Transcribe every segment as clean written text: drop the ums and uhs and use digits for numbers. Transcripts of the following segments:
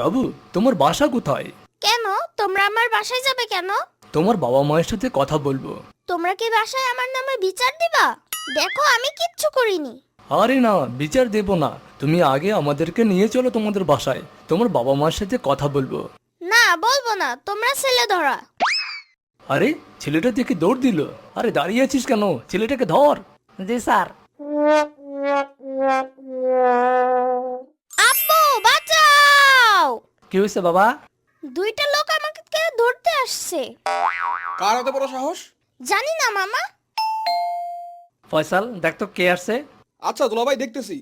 বাবু, তোমার বাসা কোথায়? কেন তোমরা আমার বাসায় যাবে কেন? তোমার বাবা মায়ের সাথে কথা বলবো। তোমরা কি বাসায় আমার নামে বিচার দিবা? দেখো আমি কিচ্ছু করিনি। আরে না, বিচার দেব না। তুমি আগে আমাদেরকে নিয়ে চলো তোমাদের বাসায়, তোমার বাবা মায়ের সাথে কথা বলবো। না বলবো না, তোমরা ছেলে ধরা। আরে, ছেলেটা দেখে দৌড় দিল। আরে দাঁড়িয়ে আছিস কেন? ছেলেটাকে ধর। জি স্যার। আব্বু বাঁচাও! কি হয়েছে বাবা? দুইটা লোক আমাকে ধরতে আসছে। কার এত বড় সাহস? জানি না মামা। ফয়সাল, দেখ তো কে আসছে। আচ্ছা দুলাভাই, দেখতেছি।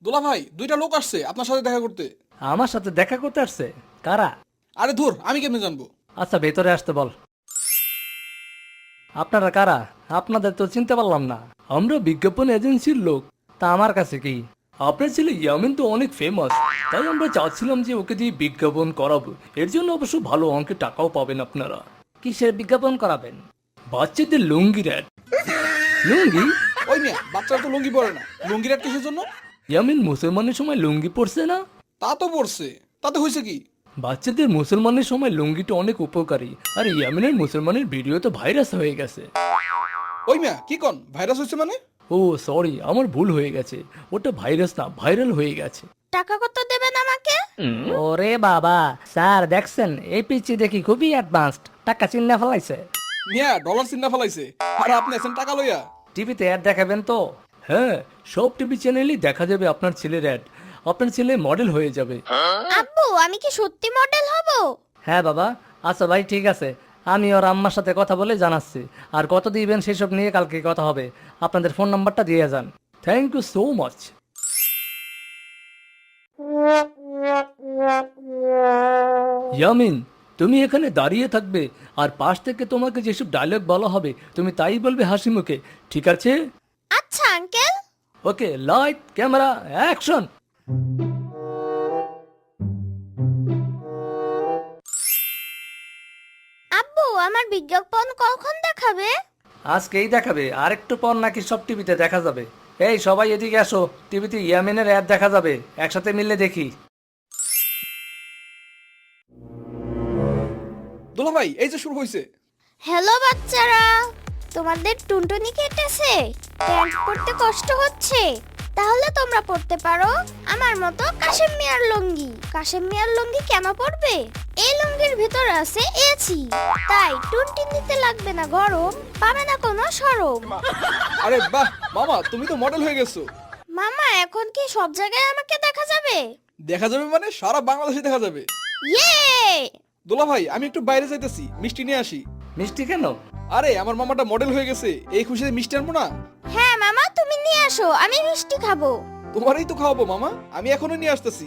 দুলাভাই, দুইটা লোক আসছে আপনার সাথে দেখা করতে। আমার সাথে দেখা করতে আসছে? কারা? আরে ধুর, আমি কেমনে জানবো? আচ্ছা, ভেতরে আসতে বল। আপনারা কারা? আপনাদের তো চিনতে পারলাম না। আমরা বিজ্ঞাপন এজেন্সির লোক। তা আমার কাছে কি? আপনার ছেলে ইয়ামিন তো অনেক ফেমাস, তাই আমরা চাচ্ছিলাম যে ওকে দিয়ে বিজ্ঞাপন করাবো। এর জন্য অবশ্য ভালো অঙ্কের টাকাও পাবেন আপনারা। কিসের বিজ্ঞাপন করাবেন? বাচ্চাদের লুঙ্গির অ্যাড। লুঙ্গি? ওই মিয়া, বাচ্চারা তো লুঙ্গি পরে না, লুঙ্গি রাত কিসের জন্য? ইয়ামিন মুসলমানের সময় লুঙ্গি পরছে না? তা তো পড়ছে, তাতে হয়েছে কি? বাচ্চাদের মুসলমানের সময় লুঙ্গিটা অনেক উপকারী। আর ইয়ামিনের মুসলমানের ভিডিও তো ভাইরাস হয়ে গেছে। ওই মিয়া, কি কন ভাইরাস হয়েছে মানে? ও সরি, আমার ভুল হয়ে গেছে। ওটা ভাইরাস না, ভাইরাল হয়ে গেছে। টাকা কত দেবেন আমাকে? ওরে বাবা, স্যার দেখছেন এই পিচি দেখি খুবই অ্যাডভান্সড, টাকা চিন্না ফেলাইছে। মিয়া ডলার চিন্তা ফেলাইছে, আর আপনি আছেন টাকা লইয়া। টিভিতে অ্যাড দেখাবেন তো? হ্যাঁ, সব টিভি চ্যানেলই দেখা যাবে আপনার ছেলের অ্যাড। আপনার ছেলে মডেল হয়ে যাবে। আব্বু আমি কি সত্যি মডেল হব? হ্যাঁ বাবা। আচ্ছা ভাই, ঠিক আছে, আমি ওর আম্মার সাথে কথা বলে জানাচ্ছি। আর কত দিবেন সেসব নিয়ে কালকে কথা হবে। আপনাদের ফোন নাম্বারটা দিয়ে যান। Thank you so much. Yamin, তুমি এখানে দাঁড়িয়ে থাকবে, আর পাশ থেকে তোমাকে যেসব ডায়লগ বলা হবে তুমি তাই বলবে হাসি মুখে, ঠিক আছে? আচ্ছা আঙ্কেল। ওকে, লাইট ক্যামেরা অ্যাকশন। আব্বু আমার বিজ্ঞাপন কখন দেখাবে? আজকেই দেখাবে, আর একটু পর নাকি সব টিভিতে দেখা যাবে। এই সবাই এদিকে আসো, টিভিতে ইয়ামিনের অ্যাড দেখা যাবে, একসাথে মিললে দেখি। দুলাভাই, এই যে শুরু হয়েছে। হ্যালো বাচ্চারা, তোমাদের টুনটুনি কেটেছে? প্যান্ট পরতে কষ্ট হচ্ছে? তাহলে তোমরা পড়তে পারো আমার মতো কাশেম মিয়ার লুঙ্গি। কাশেম মিয়ার লুঙ্গি কেন পরবে? এই লুঙ্গির ভিতর আছে এসি, তাই টুনটুনি নিতে লাগবে না গরম, পাবে না কোনো শরম। আরে বাহ মামা, তুমি তো মডেল হয়ে গেছো। মামা এখন কি সব জায়গায় আমাকে দেখা যাবে? দেখা যাবে মানে সারা বাংলাদেশে দেখা যাবে। ইয়ে! দুলাভাই, আমি একটু বাইরে যাইতেছি, মিষ্টি নিয়ে আসি। মিষ্টি কেন? আরে আমার মামাটা মডেল হয়ে গেছে, এই খুশিতে মিষ্টি আনবো না? হ্যাঁ মামা তুমি নিয়ে আসো, আমি মিষ্টি খাবো। তোমারই তো খাওয়াবো মামা, আমি এখনো নিয়ে আসতেছি।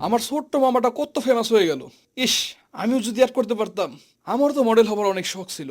আমার ছোট্ট মামাটা কত ফেমাস হয়ে গেল। ইস, আমিও যদি অ্যাড করতে পারতাম। আমার তো মডেল হবার অনেক শখ ছিল।